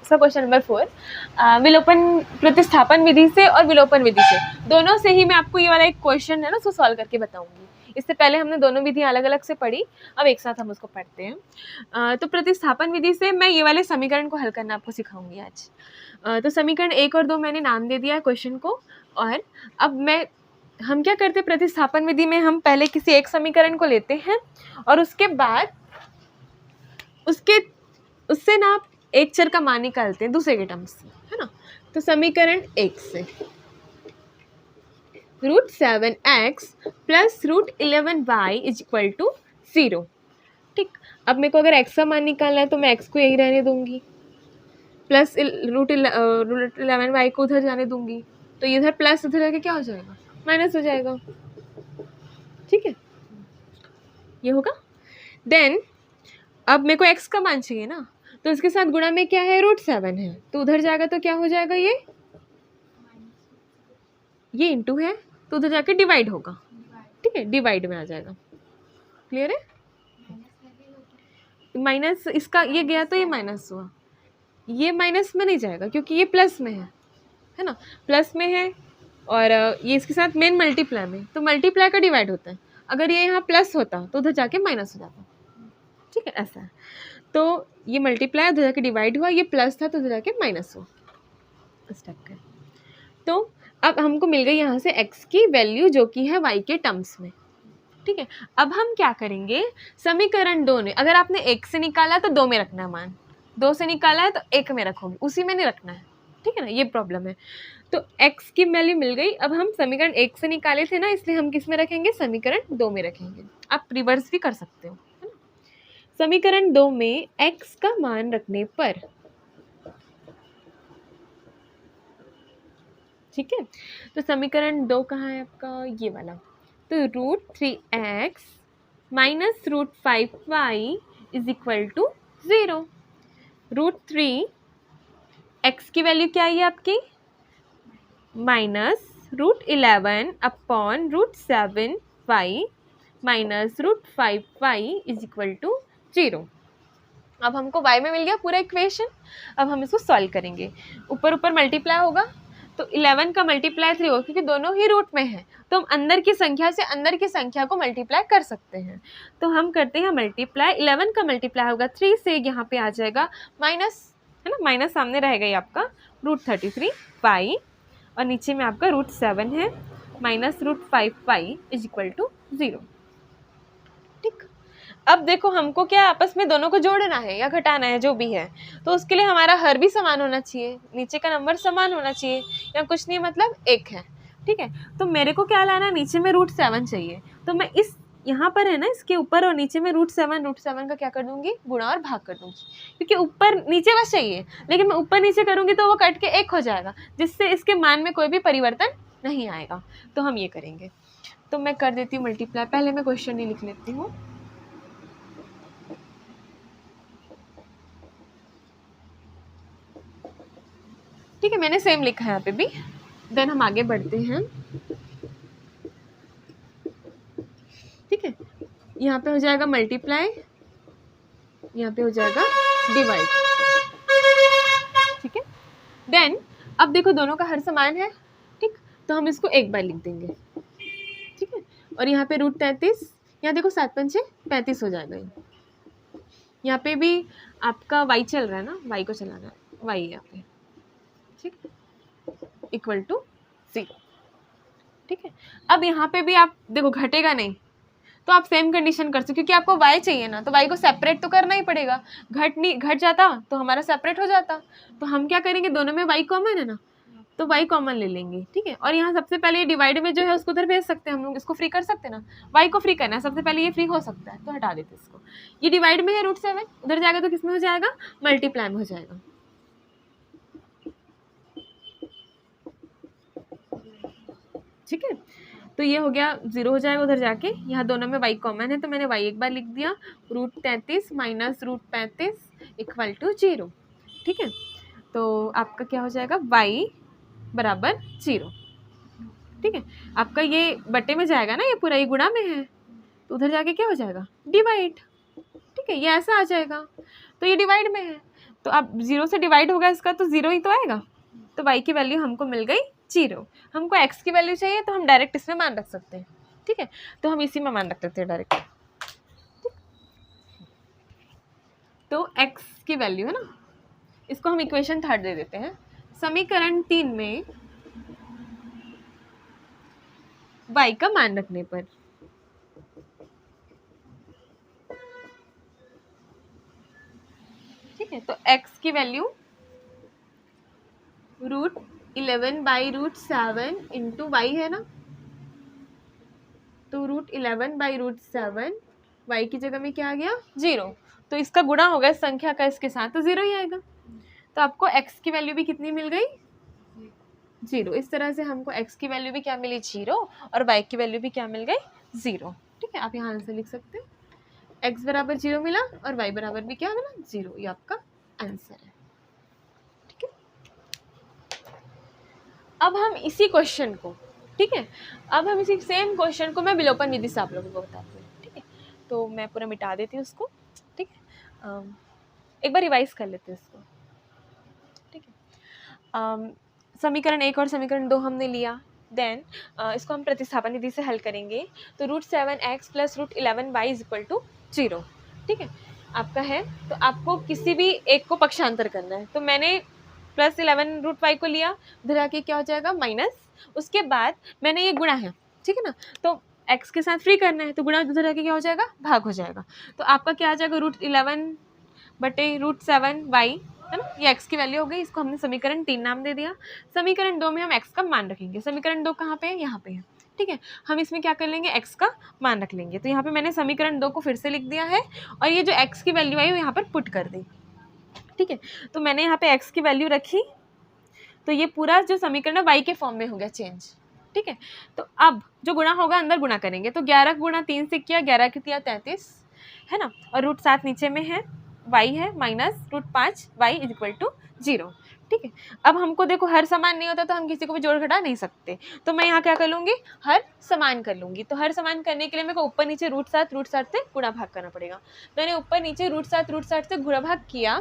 इसका question number 4 विलोपन प्रतिस्थापन विधि से और विलोपन विधि से, दोनों से ही मैं आपको ये वाला एक क्वेश्चन है ना उसको सॉल्व करके बताऊंगी। इससे पहले हमने दोनों विधियां अलग अलग से पढ़ी, अब एक साथ हम उसको पढ़ते हैं। तो प्रतिस्थापन विधि से मैं ये वाले समीकरण को हल करना आपको सिखाऊंगी आज। तो समीकरण 1 और 2 मैंने नाम दे दिया है क्वेश्चन को, और अब हम क्या करते हैं, प्रतिस्थापन विधि में हम पहले किसी एक समीकरण को लेते हैं और उसके बाद उससे ना आप एक चर का मान निकालते हैं दूसरे के टर्म्स से, है ना। तो समीकरण 1 से √7x plus √11y is equal to 0। ठीक, अब मेरे को अगर x का मान निकालना है तो मैं x को यही रहने दूंगी, प्लस √11y को उधर जाने दूंगी, तो इधर प्लस उधर जाके क्या हो जाएगा, माइनस हो जाएगा। ठीक है, ये होगा। देन अब मेरे को x का मान चाहिए ना, तो इसके साथ गुणा में क्या है, √7 है, तो उधर जाएगा तो क्या हो जाएगा, ये इंटू है तो उधर जाके डिवाइड होगा। ठीक है, डिवाइड में आ जाएगा। क्लियर है, माइनस इसका ये गया तो ये माइनस हुआ, ये माइनस में नहीं जाएगा क्योंकि ये प्लस में है ना, प्लस में है, और ये इसके साथ मेन मल्टीप्लाई में, तो मल्टीप्लाई का डिवाइड होता है। अगर ये यहाँ प्लस होता तो उधर जाके माइनस हो जाता। ठीक है, ऐसा है। तो ये मल्टीप्लाई उधर जाके डिवाइड हुआ, ये प्लस था तो उधर जाके माइनस हुआ, इस टाइप का। तो अब हमको मिल गई यहाँ से x की वैल्यू जो कि है y के टर्म्स में। ठीक है, अब हम क्या करेंगे, समीकरण 2 में अगर आपने 1 से निकाला तो 2 में रखना है मान, 2 से निकाला है तो 1 में रखोगे, उसी में नहीं रखना है। ठीक है ना, ये प्रॉब्लम है। तो x की वैल्यू मिल गई। अब हम समीकरण 1 से निकाले थे ना, इसलिए हम किस में रखेंगे, समीकरण 2 में रखेंगे। आप रिवर्स भी कर सकते हो, है ना। समीकरण 2 में x का मान रखने पर, ठीक है, तो समीकरण 2 कहाँ है आपका, ये वाला। तो √3x minus √5y is equal to 0। √3 x की वैल्यू क्या है आपकी, minus √11 upon √7y minus √5y is equal to 0। अब हमको y में मिल गया पूरा इक्वेशन। अब हम इसको सॉल्व करेंगे, ऊपर ऊपर मल्टीप्लाई होगा तो 11 का मल्टीप्लाई 3 होगा, क्योंकि दोनों ही रूट में है तो हम अंदर की संख्या से अंदर की संख्या को मल्टीप्लाई कर सकते हैं। तो हम करते हैं मल्टीप्लाई, 11 का मल्टीप्लाई होगा 3 से, यहाँ पे आ जाएगा माइनस, है ना, माइनस सामने रहेगा ये आपका √33y, और नीचे में आपका √7 है, minus √5y is equal to 0। ठीक, अब देखो हमको क्या आपस में दोनों को जोड़ना है या घटाना है, जो भी है, तो उसके लिए हमारा हर भी समान होना चाहिए, नीचे का नंबर समान होना चाहिए, या कुछ नहीं मतलब 1 है। ठीक है, तो मेरे को क्या लाना है, नीचे में √7 चाहिए, तो मैं इस यहाँ पर है ना, इसके ऊपर और नीचे में √7 का क्या कर दूंगी, गुणा और भाग कर दूंगी, क्योंकि ऊपर नीचे बस चाहिए, लेकिन मैं ऊपर नीचे करूंगी तो वो कट के 1 हो जाएगा, जिससे इसके मान में कोई भी परिवर्तन नहीं आएगा। तो हम ये करेंगे, तो मैं कर देती हूँ मल्टीप्लाई, पहले मैं क्वेश्चन ही लिख लेती हूँ। ठीक है, मैंने सेम लिखा है यहाँ पे भी। देन हम आगे बढ़ते हैं। ठीक है, यहाँ पे हो जाएगा मल्टीप्लाई, यहाँ पे हो जाएगा डिवाइड। ठीक है, देन अब देखो दोनों का हर समान है। ठीक, तो हम इसको एक बार लिख देंगे। ठीक है, और यहाँ पे √33, यहाँ देखो 7 पंचे 35 हो जाएगा। यहाँ पे भी आपका y चल रहा है ना, y को चलाना है, y यहाँ पे, ठीक, इक्वल टू 0। ठीक है, अब यहाँ पे भी आप देखो घटेगा नहीं, तो आप सेम कंडीशन कर सकते, क्योंकि आपको y चाहिए ना, तो y को सेपरेट तो करना ही पड़ेगा। घट जाता तो हमारा सेपरेट हो जाता, तो हम क्या करेंगे, दोनों में y कॉमन है ना, तो y कॉमन ले लेंगे। ठीक है, और यहाँ सबसे पहले ये डिवाइड में जो है उसको उधर भेज सकते हैं हम लोग, इसको फ्री कर सकते हैं ना, y को फ्री करना है, सबसे पहले ये फ्री हो सकता है, तो हटा देते इसको। ये डिवाइड में है √7, उधर जाएगा तो किस में हो जाएगा, मल्टीप्लाई में हो जाएगा। ठीक है, तो ये हो गया 0 हो जाएगा उधर जाके। यहाँ दोनों में y कॉमन है तो मैंने y एक बार लिख दिया, √33 माइनस √35 इक्वल टू 0। ठीक है, तो आपका क्या हो जाएगा, y बराबर 0। ठीक है, आपका ये बटे में जाएगा ना, ये पूरा ये गुणा में है, तो उधर जाके क्या हो जाएगा, डिवाइड। ठीक है, ये ऐसा आ जाएगा, तो ये डिवाइड में है, तो अब 0 से डिवाइड होगा इसका तो 0 ही तो आएगा, तो y की वैल्यू हमको मिल गई 0। हमको x की वैल्यू चाहिए तो हम डायरेक्ट इसमें मान रख सकते हैं, ठीक है, तो हम इसी में मान रख सकते हैं डायरेक्ट। तो x की वैल्यू है ना, इसको हम इक्वेशन 3 दे देते हैं। समीकरण 3 में y का मान रखने पर ठीक है, तो x की वैल्यू √11/√7 इंटू y है ना, तो √11/√7 y की जगह में क्या आ गया 0, तो इसका गुणा होगा इस संख्या का इसके साथ तो 0 ही आएगा। तो आपको x की वैल्यू भी कितनी मिल गई 0। इस तरह से हमको x की वैल्यू भी क्या मिली 0 और y की वैल्यू भी क्या मिल गई 0, ठीक है। आप यहाँ आंसर लिख सकते हैं, x बराबर 0 मिला और y बराबर भी क्या मिला 0, ये आपका आंसर है, ठीक है। अब हम इसी क्वेश्चन को, ठीक है, अब हम इसी सेम क्वेश्चन को मैं विलोपन विधि से आप लोगों को बताती हूँ, ठीक है। तो मैं पूरा मिटा देती हूँ उसको, ठीक है, एक बार रिवाइज कर लेते हैं इसको, ठीक है। समीकरण 1 और समीकरण 2 हमने लिया, देन इसको हम प्रतिस्थापन विधि से हल करेंगे, तो √7x + √11y = 0, ठीक है, आपका है। तो आपको किसी भी एक को पक्षांतर करना है, तो मैंने +11 √y को लिया, उधर आके क्या हो जाएगा माइनस, उसके बाद मैंने ये गुणा है, ठीक है ना, तो x के साथ फ्री करना है, तो गुणा उधर आके क्या हो जाएगा भाग हो जाएगा, तो आपका क्या आ जाएगा √11/√7y, है ना, ये x की वैल्यू हो गई, इसको हमने समीकरण 3 नाम दे दिया। समीकरण 2 में हम x का मान रखेंगे, समीकरण 2 कहाँ पे है यहाँ पे है, ठीक है, हम इसमें क्या कर लेंगे x का मान रख लेंगे, तो यहाँ पे मैंने समीकरण 2 को फिर से लिख दिया है और ये जो x की वैल्यू आई वो यहाँ पर पुट कर दी, ठीक है। तो मैंने यहाँ पे x की वैल्यू रखी, तो ये पूरा जो समीकरण है y के फॉर्म में हो गया चेंज, ठीक है। तो अब जो गुणा होगा अंदर गुणा करेंगे, तो 11 गुणा 3 से किया, 11 के 33 है ना, और √7 नीचे में है, y है माइनस √5y = 0, ठीक है। अब हमको देखो हर समान नहीं होता तो हम किसी को भी जोड़ घटा नहीं सकते, तो मैं यहाँ क्या कर लूँगी हर समान कर लूँगी। तो हर समान करने के लिए मेरे को ऊपर नीचे √7 से गुणा भाग करना पड़ेगा। मैंने ऊपर नीचे √7 से गुणा भाग किया,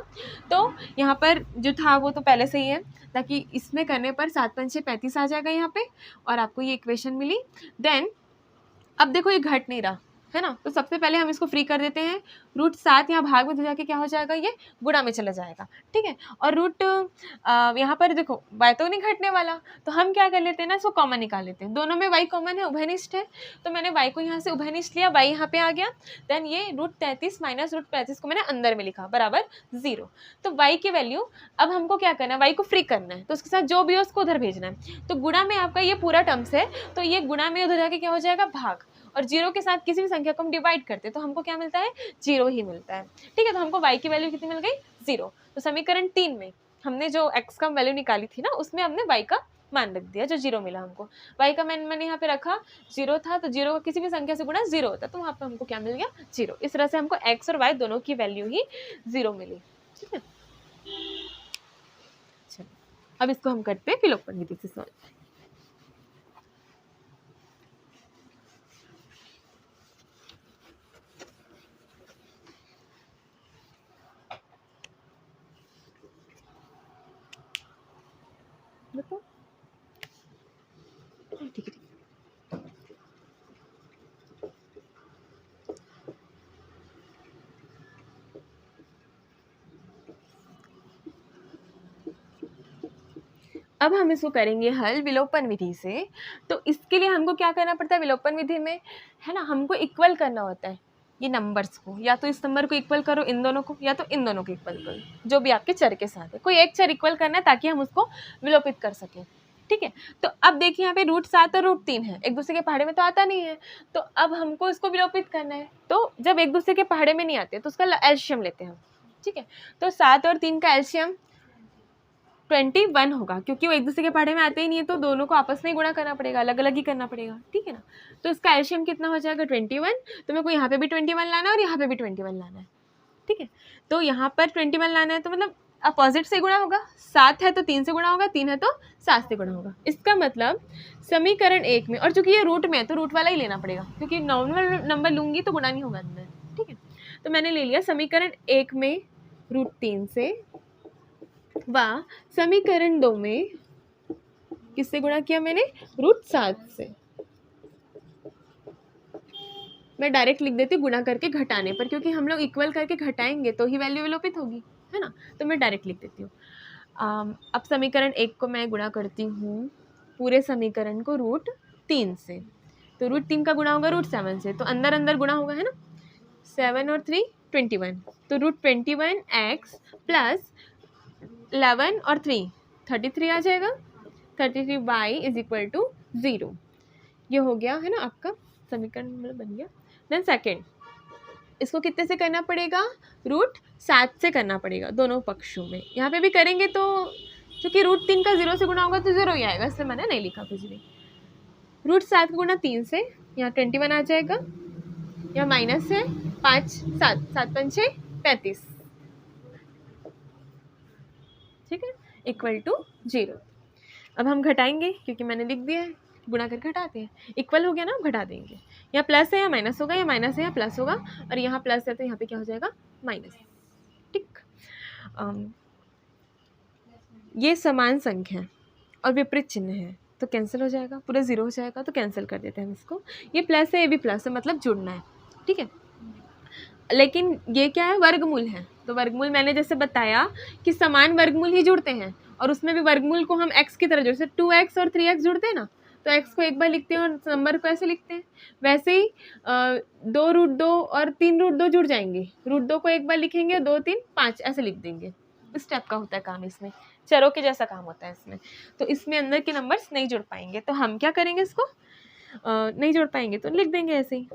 तो यहाँ पर जो था वो तो पहले से ही है, ताकि इसमें करने पर 7 × 5 = 35 आ जाएगा यहाँ पे, और आपको ये इक्वेशन मिली। देन अब देखो ये घट नहीं रहा है ना, तो सबसे पहले हम इसको फ्री कर देते हैं, √7 यहाँ भाग में जाके क्या हो जाएगा ये गुणा में चला जाएगा, ठीक है। और यहाँ पर देखो y तो नहीं घटने वाला, तो हम क्या कर लेते हैं ना, इसको कॉमन निकाल लेते हैं, दोनों में y कॉमन है, उभयनिष्ठ है, तो मैंने y को यहाँ से उभयनिष्ठ लिया, y यहाँ पे आ गया, देन ये √33 माइनस √35 को मैंने अंदर में लिखा बराबर 0। तो y की वैल्यू अब हमको क्या करना है, y को फ्री करना है, तो उसके साथ जो भी हो उसको उधर भेजना है, तो गुणा में आपका ये पूरा टर्म्स है, तो ये गुणा में उधर जाके क्या हो जाएगा भाग, और 0 के साथ किसी भी संख्या को हम डिवाइड करते हैं तो हमको क्या मिलता है 0 ही मिलता है, ठीक है। तो हमको y की वैल्यू कितनी मिल गई 0। तो समीकरण 3 में हमने जो x का वैल्यू निकाली थी ना, उसमें हमने y का मान रख दिया, जो 0 मिला हमको, y का मान मैंने यहाँ पे रखा 0 था, तो 0 का किसी भी संख्या से गुणा 0 होता है, तो वहाँ पे हमको क्या मिल गया 0। इस तरह से हमको x और y दोनों की वैल्यू ही 0 मिली, ठीक है। चलो अब इसको हम करते हैं विलोपन विधि से सॉल्व। देखो ठीक है, अब हम इसको करेंगे हल विलोपन विधि से। तो इसके लिए हमको क्या करना पड़ता है विलोपन विधि में, है ना, हमको इक्वल करना होता है ये नंबर्स को, या तो इस नंबर को इक्वल करो इन दोनों को, या तो इन दोनों को इक्वल करो, जो भी आपके चर के साथ है, कोई एक चर इक्वल करना है ताकि हम उसको विलोपित कर सकें, ठीक है। तो अब देखिए यहाँ पे √7 और √3 है, एक दूसरे के पहाड़े में तो आता नहीं है, तो अब हमको इसको विलोपित करना है, तो जब एक दूसरे के पहाड़े में नहीं आते तो उसका एलशियम लेते हैं हम, ठीक है। तो 7 और 3 का एलशियम 21 होगा, क्योंकि वो एक दूसरे के पहाड़े में आते ही नहीं है, तो दोनों को आपस में ही गुणा करना पड़ेगा, अलग अलग ही करना पड़ेगा, ठीक है ना। तो इसका एलशियम कितना हो जाएगा 21, तो मेरे को यहाँ पे भी 21 लाना है और यहाँ पे भी 21 लाना है, ठीक है। तो यहाँ पर 21 लाना है, तो मतलब अपोजिट से गुणा होगा, 7 है तो 3 से गुणा होगा, 3 है तो 7 से गुणा होगा। इसका मतलब समीकरण 1 में, और चूंकि ये रूट में है तो रूट वाला ही लेना पड़ेगा, क्योंकि नॉर्मल नंबर लूंगी तो गुणा नहीं होगा अंदर, ठीक है। तो मैंने ले लिया समीकरण 1 में √3 से व समीकरण 2 में किससे गुणा किया मैंने? √7 से। मैं डायरेक्ट लिख देती हूँ गुणा करके घटाने पर, क्योंकि हम लोग इक्वल करके घटाएंगे तो ही वैल्यू विलोपित होगी, है ना। तो मैं डायरेक्ट लिख देती हूँ। अब समीकरण 1 को मैं गुणा करती हूँ पूरे समीकरण को √3 से। तो √3 का गुणा होगा √7 से, तो अंदर अंदर गुणा होगा, है ना। 7 और 3 21, तो √21x प्लस 11 और 3 33 आ जाएगा। 33y is equal to 0। ये हो गया, है ना, आपका समीकरण मतलब बन गया। देन सेकेंड, इसको कितने से करना पड़ेगा? √7 से करना पड़ेगा दोनों पक्षों में। यहाँ पे भी करेंगे तो क्योंकि √3 का 0 से गुणा होगा तो 0 ही आएगा, इसलिए मैंने नहीं लिखा कुछ भी। √7 का गुणा 3 से, यहाँ 21 आ जाएगा, यहाँ माइनस है 5 7 7 5 6 35, ठीक है, इक्वल टू 0। अब हम घटाएंगे क्योंकि मैंने लिख दिया है, गुणा करके घटाते हैं। इक्वल हो गया ना, अब घटा देंगे। यहाँ प्लस है या माइनस होगा, या माइनस है या प्लस होगा, और यहाँ प्लस है तो यहाँ पे क्या हो जाएगा? माइनस। ठीक। ये समान संख्या है और विपरीत चिन्ह है तो कैंसिल हो जाएगा, पूरा 0 हो जाएगा, तो कैंसिल कर देते हैं हम इसको। ये प्लस है, ये भी प्लस है, मतलब जुड़ना है, ठीक है। लेकिन ये क्या है? वर्गमूल है। तो वर्गमूल मैंने जैसे बताया कि समान वर्गमूल ही जुड़ते हैं, और उसमें भी वर्गमूल को हम x की तरह जोड़ते हैं। 2x और 3x जुड़ते हैं ना, तो x को एक बार लिखते हैं और नंबर को ऐसे लिखते हैं। वैसे ही 2 √2 और 3 √2 जुड़ जाएंगे। √2 को एक बार लिखेंगे, 2 3 5 ऐसे लिख देंगे। इस टाइप का होता है काम, इसमें चरों के जैसा काम होता है इसमें। तो इसमें अंदर के नंबर्स नहीं जुड़ पाएंगे, तो हम क्या करेंगे? इसको नहीं जुड़ पाएंगे तो लिख देंगे ऐसे ही।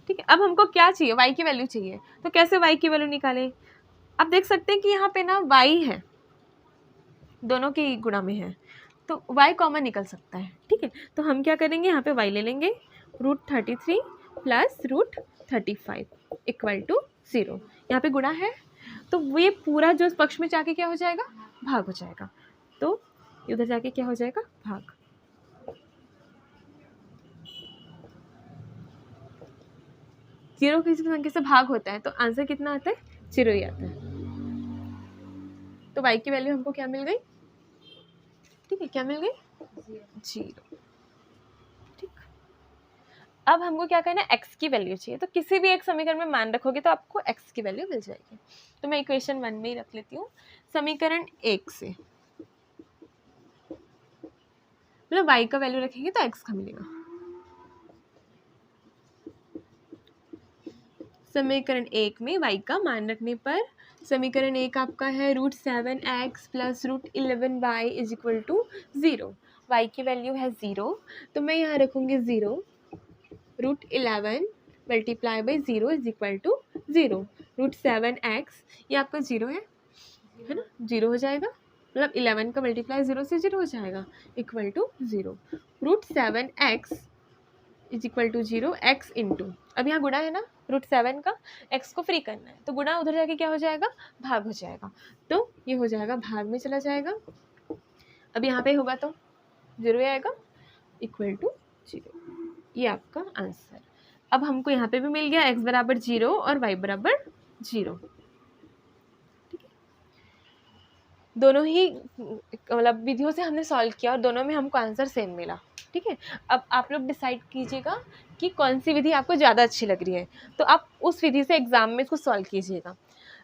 ठीक है। अब हमको क्या चाहिए? y की वैल्यू चाहिए। तो कैसे y की वैल्यू निकालें? आप देख सकते हैं कि यहाँ पे ना y है, दोनों की गुणा में है, तो y कॉमन निकल सकता है, ठीक है। तो हम क्या करेंगे? यहाँ पे y ले लेंगे, √33 प्लस √35 इक्वल टू 0। यहाँ पे गुणा है तो ये पूरा जो पक्ष में जाके क्या हो जाएगा? भाग हो जाएगा। तो उधर जाके क्या हो जाएगा? भाग। जीरो किसी भी संख्या से भाग होता है तो आंसर कितना आता है? 0 ही आता है। तो y की वैल्यू हमको क्या मिल गई? ठीक है, क्या मिल गई? 0। ठीक। अब हमको क्या करना है? x की वैल्यू चाहिए। तो किसी भी एक समीकरण में मान रखोगे तो आपको x की वैल्यू मिल जाएगी। तो मैं इक्वेशन 1 में ही रख लेती हूँ। समीकरण 1 से मतलब y का वैल्यू रखेंगे तो x का मिलेगा। समीकरण 1 में y का मान रखने पर समीकरण 1 आपका है √7x plus √11y is equal to 0। y की वैल्यू है 0, तो मैं यहाँ रखूँगी 0। √11 multiply by 0 is equal to 0। √7x ये आपका 0 है ना, 0 हो जाएगा, मतलब 11 का मल्टीप्लाई 0 से 0 हो जाएगा, equal to 0। √7x is equal to 0 x into, अब यहाँ गुणा है ना, √7 का x को फ्री करना है तो गुणा उधर जाके क्या हो जाएगा? भाग हो जाएगा। तो ये हो जाएगा, भाग में चला जाएगा। अब यहाँ पे होगा तो 0 आएगा, इक्वल टू 0। ये आपका आंसर। अब हमको यहाँ पे भी मिल गया x बराबर 0 और y बराबर 0। ठीक है, दोनों ही मतलब विधियों से हमने सॉल्व किया और दोनों में हमको आंसर सेम मिला। ठीक है, अब आप लोग डिसाइड कीजिएगा कि कौन सी विधि आपको ज़्यादा अच्छी लग रही है, तो आप उस विधि से एग्ज़ाम में इसको सॉल्व कीजिएगा।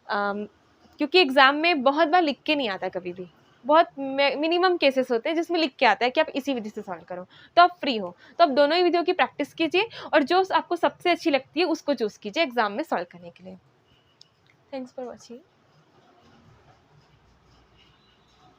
क्योंकि एग्ज़ाम में बहुत बार लिख के नहीं आता, कभी भी बहुत मिनिमम केसेस होते हैं जिसमें लिख के आता है कि आप इसी विधि से सॉल्व करो, तो आप फ्री हो। तो आप दोनों ही विधियों की प्रैक्टिस कीजिए और जो आपको सबसे अच्छी लगती है उसको चूज़ कीजिए एग्ज़ाम में सॉल्व करने के लिए। Thanks for watching.